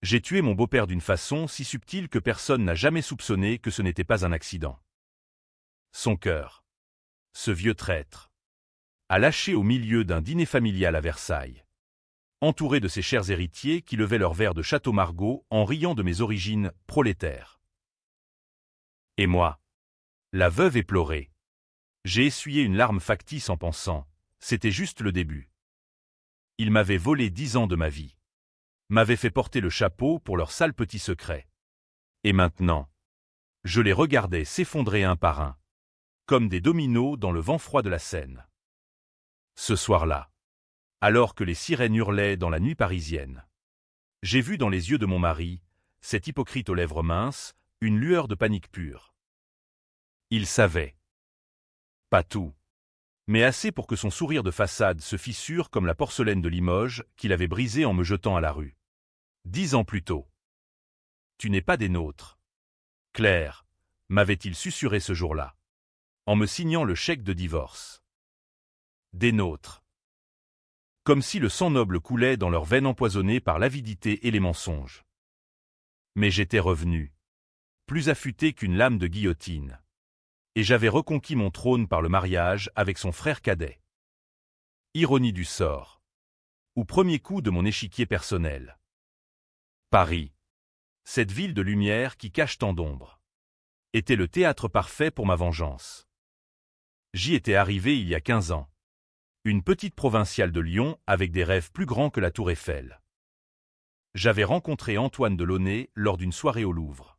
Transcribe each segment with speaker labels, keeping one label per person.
Speaker 1: J'ai tué mon beau-père d'une façon si subtile que personne n'a jamais soupçonné que ce n'était pas un accident. Son cœur, ce vieux traître, a lâché au milieu d'un dîner familial à Versailles, entouré de ses chers héritiers qui levaient leur verre de Château Margaux en riant de mes origines prolétaires. Et moi, la veuve éplorée, j'ai essuyé une larme factice en pensant, c'était juste le début. Ils m'avaient volé 10 ans de ma vie, m'avaient fait porter le chapeau pour leurs sales petits secrets. Et maintenant, je les regardais s'effondrer un par un, comme des dominos dans le vent froid de la Seine. Ce soir-là, alors que les sirènes hurlaient dans la nuit parisienne, j'ai vu dans les yeux de mon mari, cet hypocrite aux lèvres minces, une lueur de panique pure. Il savait. Pas tout. Mais assez pour que son sourire de façade se fissure comme la porcelaine de Limoges qu'il avait brisée en me jetant à la rue. 10 ans plus tôt. Tu n'es pas des nôtres. Claire, m'avait-il susurré ce jour-là, en me signant le chèque de divorce. Des nôtres. Comme si le sang noble coulait dans leurs veines empoisonnées par l'avidité et les mensonges. Mais j'étais revenu, plus affûté qu'une lame de guillotine. Et j'avais reconquis mon trône par le mariage avec son frère cadet. Ironie du sort. Ou premier coup de mon échiquier personnel. Paris, cette ville de lumière qui cache tant d'ombre, était le théâtre parfait pour ma vengeance. J'y étais arrivé il y a 15 ans. Une petite provinciale de Lyon avec des rêves plus grands que la Tour Eiffel. J'avais rencontré Antoine Delaunay lors d'une soirée au Louvre,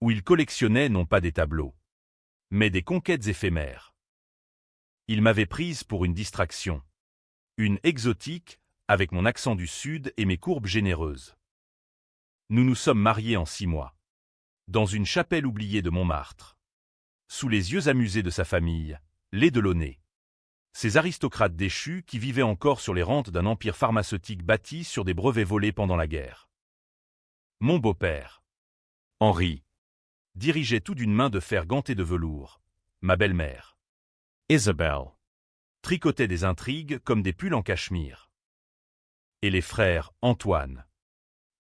Speaker 1: où il collectionnait non pas des tableaux, mais des conquêtes éphémères. Il m'avait prise pour une distraction, une exotique, avec mon accent du Sud et mes courbes généreuses. Nous nous sommes mariés en 6 mois, dans une chapelle oubliée de Montmartre, sous les yeux amusés de sa famille, les Delaunay. Ces aristocrates déchus qui vivaient encore sur les rentes d'un empire pharmaceutique bâti sur des brevets volés pendant la guerre. Mon beau-père, Henri, dirigeait tout d'une main de fer ganté de velours. Ma belle-mère, Isabelle, tricotait des intrigues comme des pulls en cachemire. Et les frères Antoine,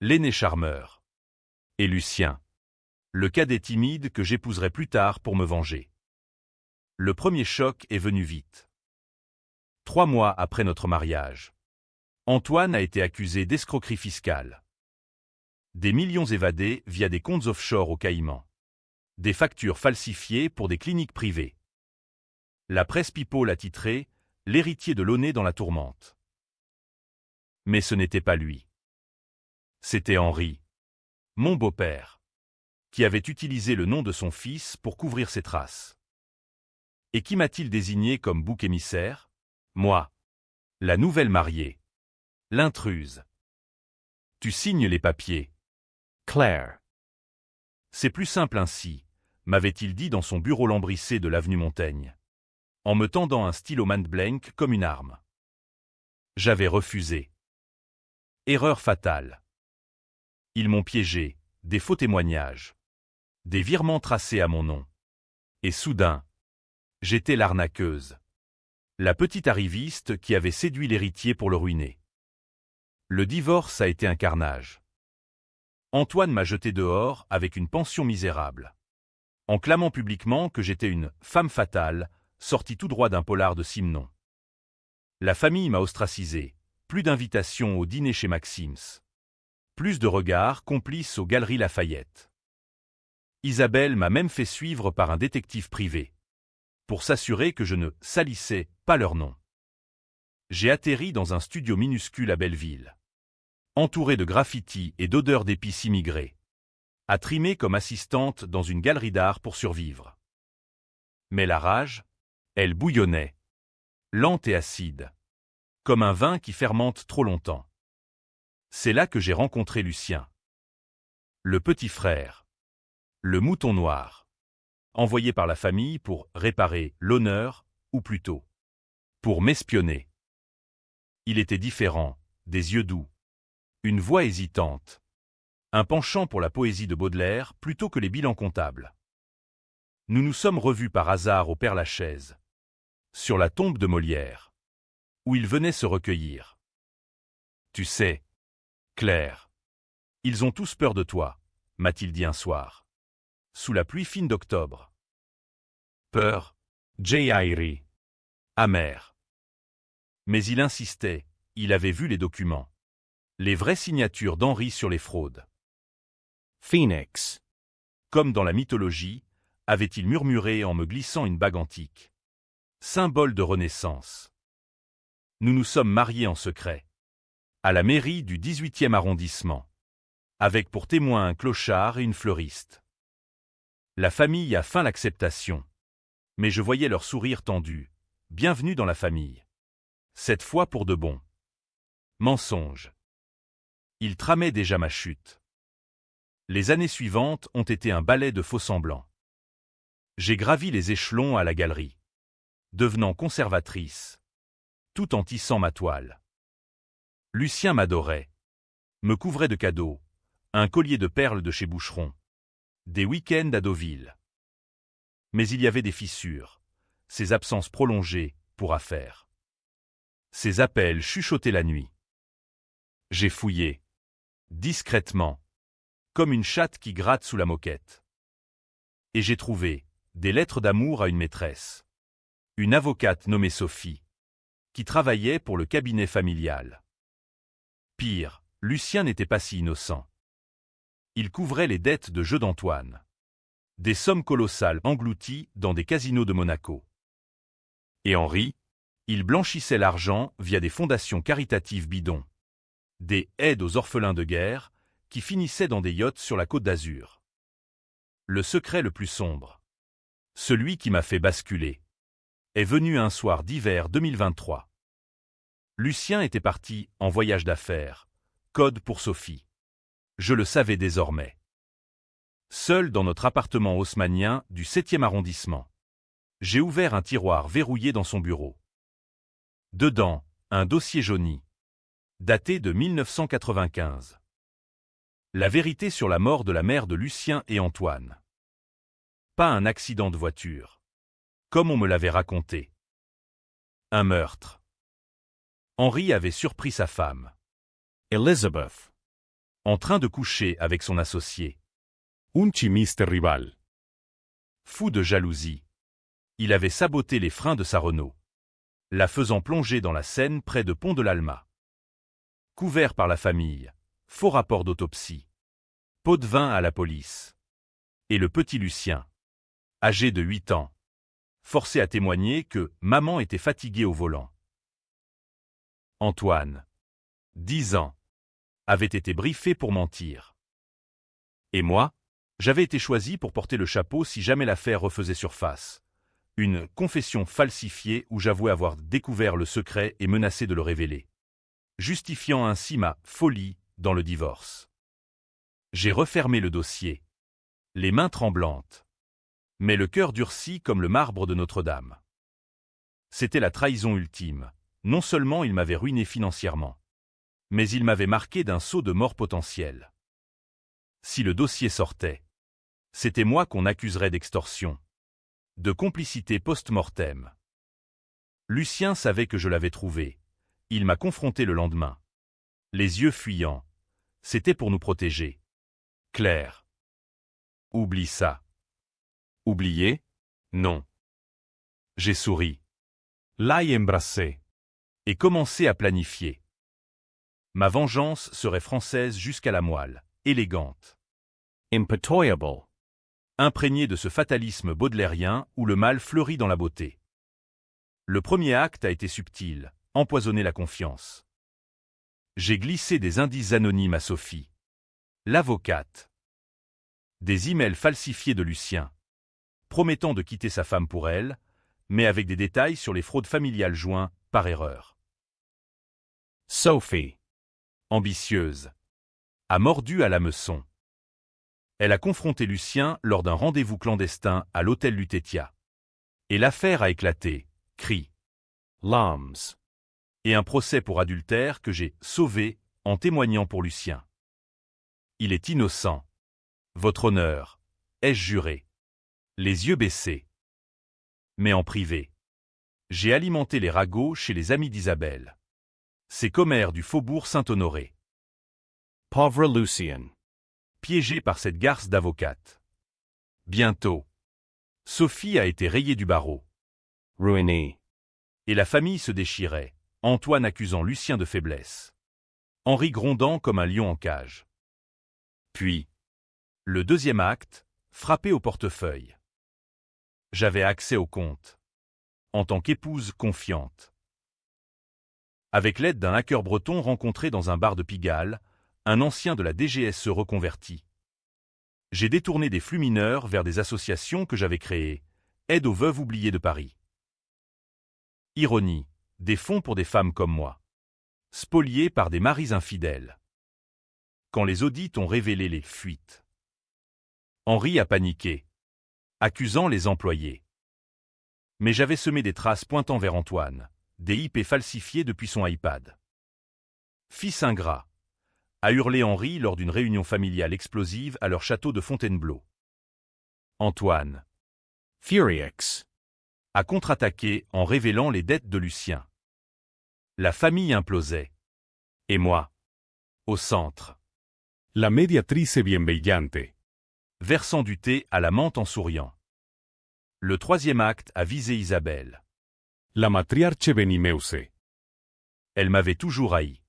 Speaker 1: l'aîné charmeur, et Lucien, le cadet timide que j'épouserai plus tard pour me venger. Le premier choc est venu vite. 3 mois après notre mariage, Antoine a été accusé d'escroquerie fiscale. Des millions évadés via des comptes offshore aux Caïmans. Des factures falsifiées pour des cliniques privées. La presse People a titré « L'héritier de Launay dans la tourmente ». Mais ce n'était pas lui. C'était Henri, mon beau-père, qui avait utilisé le nom de son fils pour couvrir ses traces. Et qui m'a-t-il désigné comme bouc émissaire? Moi, la nouvelle mariée, l'intruse. Tu signes les papiers, Claire. C'est plus simple ainsi, m'avait-il dit dans son bureau lambrissé de l'avenue Montaigne, en me tendant un stylo Manblank comme une arme. J'avais refusé. Erreur fatale. Ils m'ont piégé, des faux témoignages, des virements tracés à mon nom. Et soudain, j'étais l'arnaqueuse. La petite arriviste qui avait séduit l'héritier pour le ruiner. Le divorce a été un carnage. Antoine m'a jeté dehors avec une pension misérable, en clamant publiquement que j'étais une femme fatale, sortie tout droit d'un polar de Simenon. La famille m'a ostracisé, plus d'invitations au dîner chez Maxims. Plus de regards complices aux Galeries Lafayette. Isabelle m'a même fait suivre par un détective privé, pour s'assurer que je ne salissais pas leur nom. J'ai atterri dans un studio minuscule à Belleville, entouré de graffitis et d'odeurs d'épices immigrées, à trimer comme assistante dans une galerie d'art pour survivre. Mais la rage, elle bouillonnait, lente et acide, comme un vin qui fermente trop longtemps. C'est là que j'ai rencontré Lucien, le petit frère, le mouton noir, envoyé par la famille pour réparer l'honneur, ou plutôt, pour m'espionner. Il était différent, des yeux doux, une voix hésitante, un penchant pour la poésie de Baudelaire plutôt que les bilans comptables. Nous nous sommes revus par hasard au Père-Lachaise, sur la tombe de Molière, où il venait se recueillir. Tu sais, Claire, Ils ont tous peur de toi, m'a-t-il dit un soir. Sous la pluie fine d'octobre. Peur, J.I. rit. Amer. Mais il insistait, il avait vu les documents. Les vraies signatures d'Henri sur les fraudes.
Speaker 2: Phoenix.
Speaker 1: Comme dans la mythologie, avait-il murmuré en me glissant une bague antique. Symbole de renaissance. Nous nous sommes mariés en secret. À la mairie du 18e arrondissement. Avec pour témoin un clochard et une fleuriste. La famille a feint l'acceptation. Mais je voyais leur sourire tendu. Bienvenue dans la famille. Cette fois pour de bon. Mensonge. Ils tramaient déjà ma chute. Les années suivantes ont été un ballet de faux-semblants. J'ai gravi les échelons à la galerie, devenant conservatrice, tout en tissant ma toile. Lucien m'adorait, me couvrait de cadeaux, un collier de perles de chez Boucheron, des week-ends à Deauville. Mais il y avait des fissures, ces absences prolongées pour affaires. Ces appels chuchotés la nuit. J'ai fouillé, discrètement, comme une chatte qui gratte sous la moquette. Et j'ai trouvé des lettres d'amour à une maîtresse, une avocate nommée Sophie, qui travaillait pour le cabinet familial. Pire, Lucien n'était pas si innocent. Il couvrait les dettes de jeux d'Antoine. Des sommes colossales englouties dans des casinos de Monaco. Et Henri, il blanchissait l'argent via des fondations caritatives bidons. Des aides aux orphelins de guerre, qui finissaient dans des yachts sur la Côte d'Azur. Le secret le plus sombre, celui qui m'a fait basculer, est venu un soir d'hiver 2023. Lucien était parti en voyage d'affaires, code pour Sophie. Je le savais désormais. Seul dans notre appartement haussmannien du 7e arrondissement. J'ai ouvert un tiroir verrouillé dans son bureau. Dedans, un dossier jauni, daté de 1995. La vérité sur la mort de la mère de Lucien et Antoine. Pas un accident de voiture, comme on me l'avait raconté. Un meurtre. Henri avait surpris sa femme,
Speaker 2: Elizabeth.
Speaker 1: en train de coucher avec son associé.
Speaker 2: Un chimiste rival.
Speaker 1: Fou de jalousie, il avait saboté les freins de sa Renault, la faisant plonger dans la Seine près de Pont de l'Alma. Couvert par la famille, faux rapport d'autopsie, pot de vin à la police. Et le petit Lucien, âgé de 8 ans, forcé à témoigner que maman était fatiguée au volant. Antoine, 10 ans, avait été briefé pour mentir. Et moi, j'avais été choisi pour porter le chapeau si jamais l'affaire refaisait surface. Une confession falsifiée où j'avouais avoir découvert le secret et menacé de le révéler, justifiant ainsi ma folie dans le divorce. J'ai refermé le dossier, les mains tremblantes, mais le cœur durci comme le marbre de Notre-Dame. C'était la trahison ultime. Non seulement il m'avait ruiné financièrement, mais il m'avait marqué d'un sceau de mort potentiel. Si le dossier sortait, c'était moi qu'on accuserait d'extorsion, de complicité post-mortem. Lucien savait que je l'avais trouvé. Il m'a confronté le lendemain. Les yeux fuyants. C'était pour nous protéger. Claire. Oublie ça. Oublier? Non. J'ai souri. L'ai embrassé. Et commencé à planifier. Ma vengeance serait française jusqu'à la moelle, élégante.
Speaker 2: Impitoyable.
Speaker 1: Imprégnée de ce fatalisme baudelairien où le mal fleurit dans la beauté. Le premier acte a été subtil, empoisonner la confiance. J'ai glissé des indices anonymes à Sophie, l'avocate. Des emails falsifiés de Lucien, promettant de quitter sa femme pour elle, mais avec des détails sur les fraudes familiales joints par erreur.
Speaker 2: Sophie.
Speaker 1: Ambitieuse. A mordu à l'hameçon. Elle a confronté Lucien lors d'un rendez-vous clandestin à l'hôtel Lutetia. Et l'affaire a éclaté, cri.
Speaker 2: Lams.
Speaker 1: Et un procès pour adultère que j'ai sauvé en témoignant pour Lucien. Il est innocent. Votre honneur, ai-je juré. Les yeux baissés. Mais en privé. J'ai alimenté les ragots chez les amis d'Isabelle. Ces commères du faubourg Saint-Honoré.
Speaker 2: Pauvre Lucien.
Speaker 1: piégée par cette garce d'avocate. Bientôt, Sophie a été rayée du barreau.
Speaker 2: Ruiné.
Speaker 1: Et la famille se déchirait, Antoine accusant Lucien de faiblesse. Henri grondant comme un lion en cage. Puis, le deuxième acte, frappé au portefeuille. J'avais accès au compte. En tant qu'épouse confiante. Avec l'aide d'un hacker breton rencontré dans un bar de Pigalle, un ancien de la DGS se reconvertit. J'ai détourné des flux mineurs vers des associations que j'avais créées, Aide aux veuves oubliées de Paris. Ironie, des fonds pour des femmes comme moi. Spoliés par des maris infidèles. Quand les audits ont révélé les fuites. Henri a paniqué, accusant les employés. Mais j'avais semé des traces pointant vers Antoine, des IP falsifiés depuis son iPad. Fils ingrat, a hurlé Henri lors d'une réunion familiale explosive à leur château de Fontainebleau. Antoine,
Speaker 2: Furiex.
Speaker 1: a contre-attaqué en révélant les dettes de Lucien. La famille implosait. Et moi, au centre,
Speaker 2: La mediatrice bienveillante.
Speaker 1: versant du thé à la menthe en souriant. Le troisième acte a visé Isabelle.
Speaker 2: La matriarche Benimeuse.
Speaker 1: Elle m'avait toujours haï,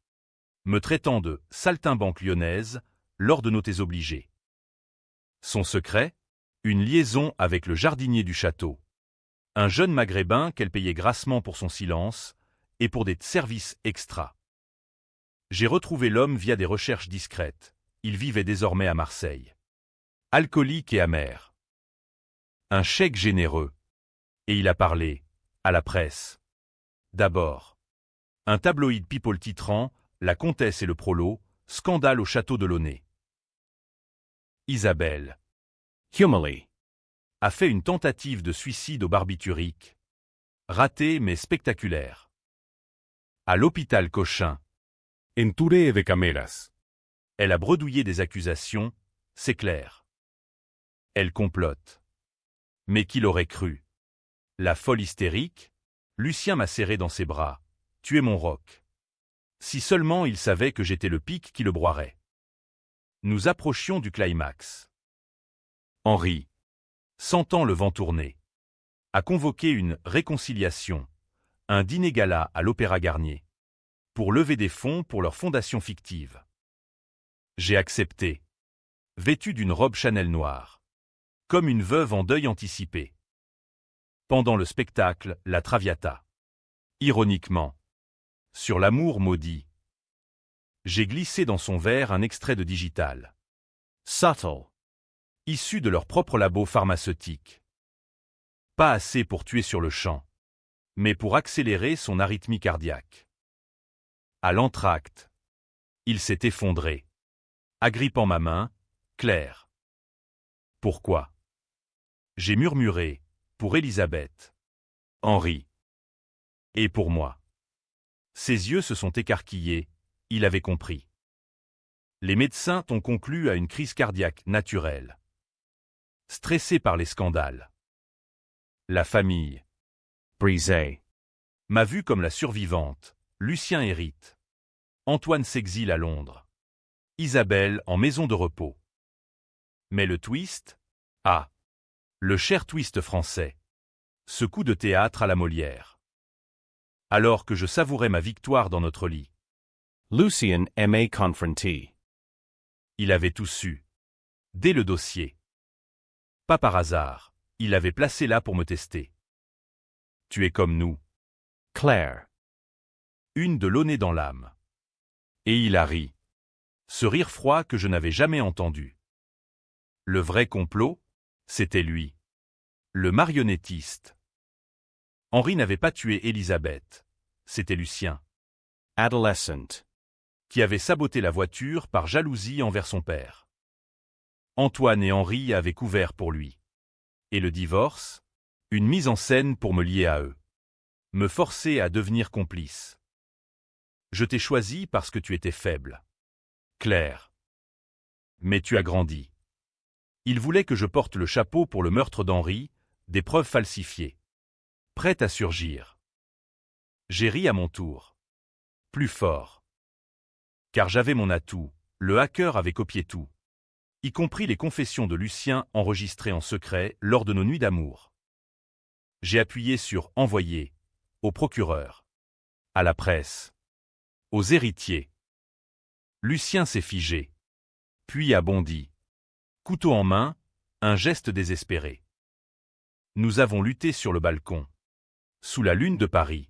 Speaker 1: me traitant de « saltimbanque lyonnaise » lors de nos thés obligés. Son secret, une liaison avec le jardinier du château. Un jeune maghrébin qu'elle payait grassement pour son silence et pour des services extra. J'ai retrouvé l'homme via des recherches discrètes. Il vivait désormais à Marseille. Alcoolique et amer. Un chèque généreux. Et il a parlé, à la presse. D'abord, un tabloïd people titrant « La comtesse et le prolo, scandale au château de Launay ». Isabelle
Speaker 2: Humili.
Speaker 1: a fait une tentative de suicide au barbiturique. Ratée mais spectaculaire. À l'hôpital Cochin,
Speaker 2: Enture de cameras.
Speaker 1: elle a bredouillé des accusations, c'est clair. Elle complote. Mais qui l'aurait cru? La folle hystérique? Lucien m'a serré dans ses bras. Tu es mon roc. Si seulement il savait que j'étais le pic qui le broierait. Nous approchions du climax. Henri, sentant le vent tourner, a convoqué une réconciliation, un dîner-gala à l'Opéra Garnier, pour lever des fonds pour leur fondation fictive. J'ai accepté, vêtu d'une robe Chanel noire, comme une veuve en deuil anticipé. Pendant le spectacle, la Traviata. Ironiquement, sur l'amour maudit. J'ai glissé dans son verre un extrait de Digital.
Speaker 2: Subtle.
Speaker 1: Issu de leur propre labo pharmaceutique. Pas assez pour tuer sur le champ, mais pour accélérer son arythmie cardiaque. À l'entracte, il s'est effondré, agrippant ma main, Claire. Pourquoi? J'ai murmuré, pour Élisabeth. Henri. Et pour moi. Ses yeux se sont écarquillés, il avait compris. Les médecins ont conclu à une crise cardiaque naturelle. Stressé par les scandales. La famille.
Speaker 2: Brisé.
Speaker 1: M'a vue comme la survivante. Lucien hérite. Antoine s'exile à Londres. Isabelle en maison de repos. Mais le twist? Ah! Le cher twist français. Ce coup de théâtre à la Molière. Alors que je savourais ma victoire dans notre lit.
Speaker 2: Lucien M.A. Confronti.
Speaker 1: Il avait tout su. Dès le dossier. Pas par hasard, il l'avait placé là pour me tester. Tu es comme nous.
Speaker 2: Claire.
Speaker 1: Une de Launay dans l'âme. Et il a ri. Ce rire froid que je n'avais jamais entendu. Le vrai complot, c'était lui. Le marionnettiste. Henri n'avait pas tué Élisabeth. C'était Lucien.
Speaker 2: Adolescent.
Speaker 1: Qui avait saboté la voiture par jalousie envers son père. Antoine et Henri avaient couvert pour lui. Et le divorce? Une mise en scène pour me lier à eux. Me forcer à devenir complice. Je t'ai choisi parce que tu étais faible. Claire. Mais tu as grandi. Il voulait que je porte le chapeau pour le meurtre d'Henri, des preuves falsifiées. Prête à surgir. J'ai ri à mon tour. Plus fort. Car j'avais mon atout, le hacker avait copié tout. y compris les confessions de Lucien enregistrées en secret lors de nos nuits d'amour. J'ai appuyé sur « Envoyer » au procureur, à la presse, aux héritiers. Lucien s'est figé, puis a bondi. Couteau en main, un geste désespéré. Nous avons lutté sur le balcon, sous la lune de Paris,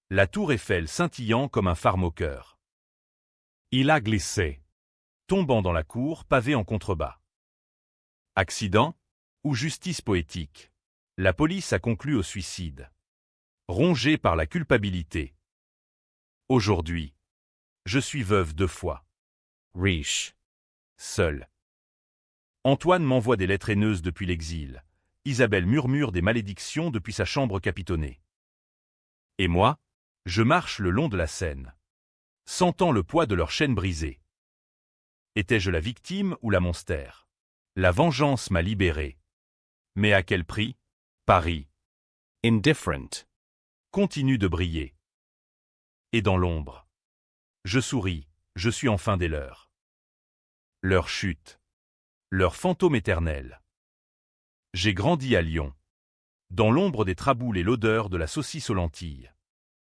Speaker 1: la tour Eiffel scintillant comme un phare moqueur. Il a glissé, tombant dans la cour pavée en contrebas. Accident ou justice poétique? La police a conclu au suicide. Rongé par la culpabilité. Aujourd'hui, je suis veuve 2 fois.
Speaker 2: Riche.
Speaker 1: Seul. Antoine m'envoie des lettres haineuses depuis l'exil. Isabelle murmure des malédictions depuis sa chambre capitonnée. Et moi, je marche le long de la Seine, sentant le poids de leurs chaînes brisées. Étais-je la victime ou la monstère? La vengeance m'a libéré. Mais à quel prix? Paris
Speaker 2: Indifferent.
Speaker 1: continue de briller. Et dans l'ombre, je souris, je suis enfin des leurs. Leur chute, leur fantôme éternel. J'ai grandi à Lyon, dans l'ombre des traboules et l'odeur de la saucisse aux lentilles.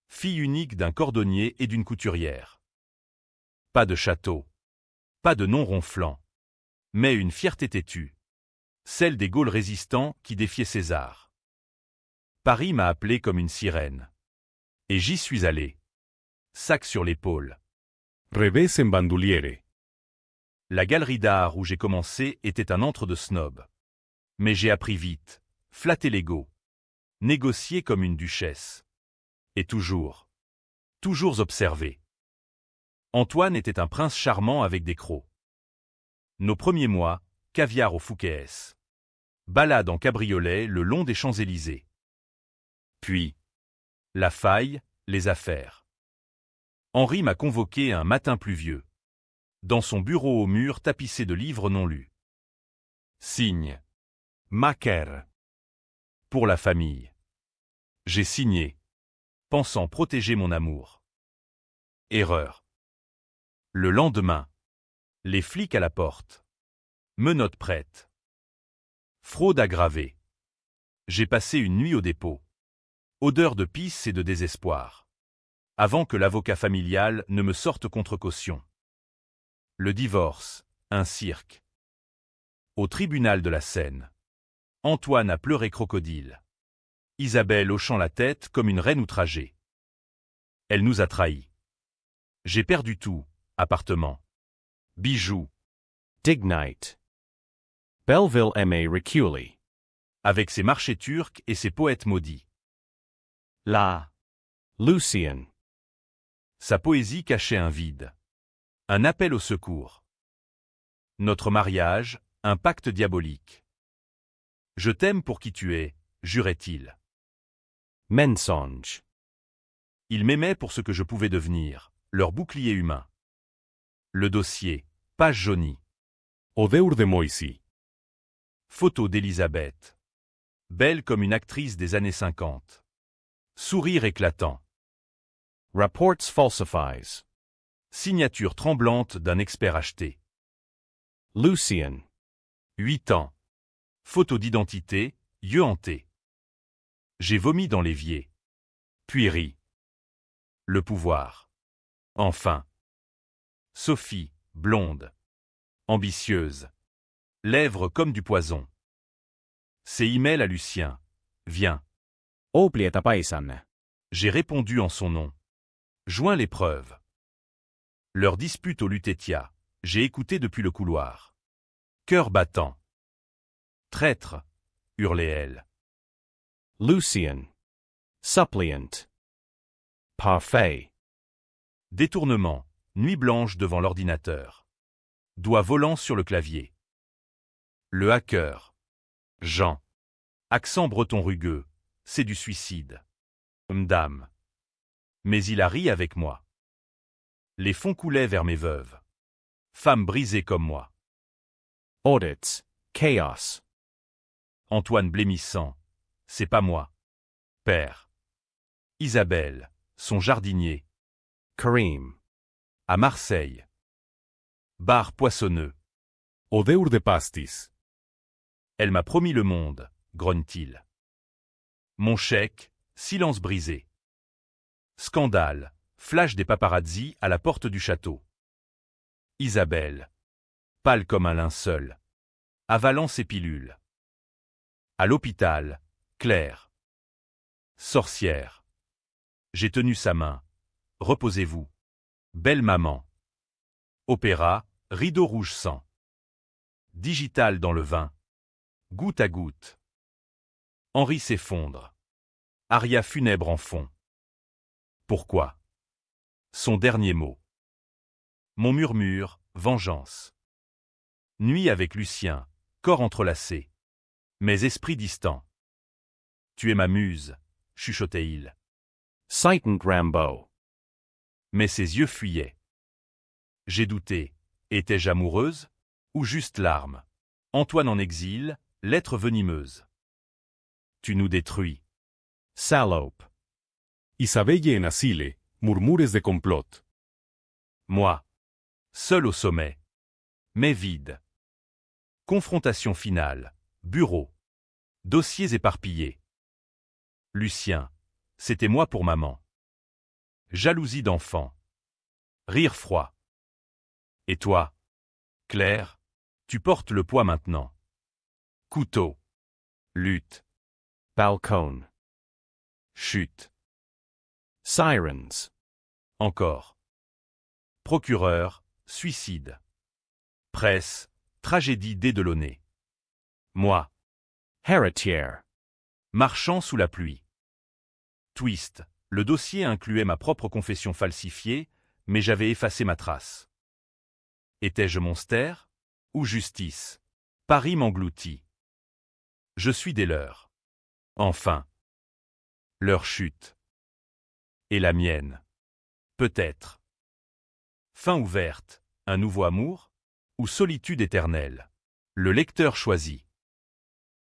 Speaker 1: Fille unique d'un cordonnier et d'une couturière. Pas de château, pas de nom ronflant, mais une fierté têtue, celle des Gaules résistants qui défiaient César. Paris m'a appelé comme une sirène. Et j'y suis allé. Sac sur l'épaule.
Speaker 3: Revés en bandouliere.
Speaker 1: La galerie d'art où j'ai commencé était un antre de snob. Mais j'ai appris vite, flatter l'ego, négocier comme une duchesse. Et toujours observer. Antoine était un prince charmant avec des crocs. Nos premiers mois, caviar au Fouquet's. Balade en cabriolet le long des Champs-Élysées. Puis, la faille, les affaires. Henri m'a convoqué un matin pluvieux. Dans son bureau au mur tapissé de livres non lus. Signe. Macaire. Pour la famille. J'ai signé, pensant protéger mon amour. Erreur. Le lendemain, les flics à la porte. Menottes prêtes. Fraude aggravée. J'ai passé une nuit au dépôt. Odeur de pisse et de désespoir. Avant que l'avocat familial ne me sorte contre caution. Le divorce, un cirque. Au tribunal de la Seine. Antoine a pleuré crocodile. Isabelle hochant la tête comme une reine outragée. Elle nous a trahis. J'ai perdu tout, appartement, bijoux.
Speaker 2: Dignite. Belleville M.A. Reculey.
Speaker 1: Avec ses marchés turcs et ses poètes maudits.
Speaker 2: La. Lucien.
Speaker 1: Sa poésie cachait un vide. Un appel au secours. Notre mariage, un pacte diabolique. Je t'aime pour qui tu es, jurait-il.
Speaker 2: Mensonge.
Speaker 1: Il m'aimait pour ce que je pouvais devenir, leur bouclier humain. Le dossier, page jaunie.
Speaker 3: Odeur de Moïse.
Speaker 1: Photo d'Élisabeth. Belle comme une actrice des années 50. Sourire éclatant.
Speaker 2: Reports falsifies.
Speaker 1: Signature tremblante d'un expert acheté.
Speaker 2: Lucien.
Speaker 1: 8 ans. Photo d'identité, yeux hantés. J'ai vomi dans l'évier. Puis ri. Le pouvoir. Enfin. Sophie, blonde. Ambitieuse. Lèvres comme du poison. C'est email à Lucien. Viens.
Speaker 2: Oblieta paisanne.
Speaker 1: J'ai répondu en son nom. Joins les preuves. Leur dispute au Lutetia. J'ai écouté depuis le couloir. Cœur battant. Traître, hurlait-elle.
Speaker 2: Lucien. Suppliant. Parfait.
Speaker 1: Détournement, nuit blanche devant l'ordinateur. Doigt volant sur le clavier. Le hacker. Jean. Accent breton rugueux. C'est du suicide. Dame. Mais il a ri avec moi. Les fonds coulaient vers mes veuves. Femmes brisées comme moi.
Speaker 2: Audits. Chaos.
Speaker 1: Antoine blêmissant. C'est pas moi. Père. Isabelle, son jardinier.
Speaker 2: Kareem.
Speaker 1: À Marseille. Bar poissonneux.
Speaker 3: Odeur de pastis.
Speaker 1: Elle m'a promis le monde, grogne-t-il. Mon chèque, silence brisé. Scandale, flash des paparazzis à la porte du château. Isabelle, pâle comme un linceul, avalant ses pilules. À l'hôpital, Claire. Sorcière. J'ai tenu sa main. Reposez-vous. Belle maman. Opéra, rideau rouge sang. Digital dans le vin. Goutte à goutte. Henri s'effondre. Aria funèbre en fond. Pourquoi? Son dernier mot. Mon murmure, vengeance. Nuit avec Lucien, corps entrelacé. Mes esprits distants. Tu es ma muse, chuchotait-il.
Speaker 2: Sightened Rambo.
Speaker 1: Mais ses yeux fuyaient. J'ai douté. Étais-je amoureuse? Ou juste larmes? Antoine en exil, lettre venimeuse. Tu nous détruis.
Speaker 2: Salope.
Speaker 3: Isabelle en asile, murmures de complot.
Speaker 1: Moi. Seul au sommet. Mais vide. Confrontation finale. Bureau. Dossiers éparpillés. Lucien. C'était moi pour maman. Jalousie d'enfant. Rire froid. Et toi? Claire, tu portes le poids maintenant. Couteau. Lutte.
Speaker 2: Balcone.
Speaker 1: Chute.
Speaker 2: Sirens.
Speaker 1: Encore. Procureur, suicide. Presse, tragédie dédelonnée. Moi.
Speaker 2: Héritière.
Speaker 1: Marchant sous la pluie. Twist. Le dossier incluait ma propre confession falsifiée, mais j'avais effacé ma trace. Étais-je monster? Ou justice? Paris m'engloutit. Je suis des leurs. Enfin. Leur chute. Et la mienne. Peut-être. Fin ouverte, un nouveau amour? Ou solitude éternelle? Le lecteur choisit.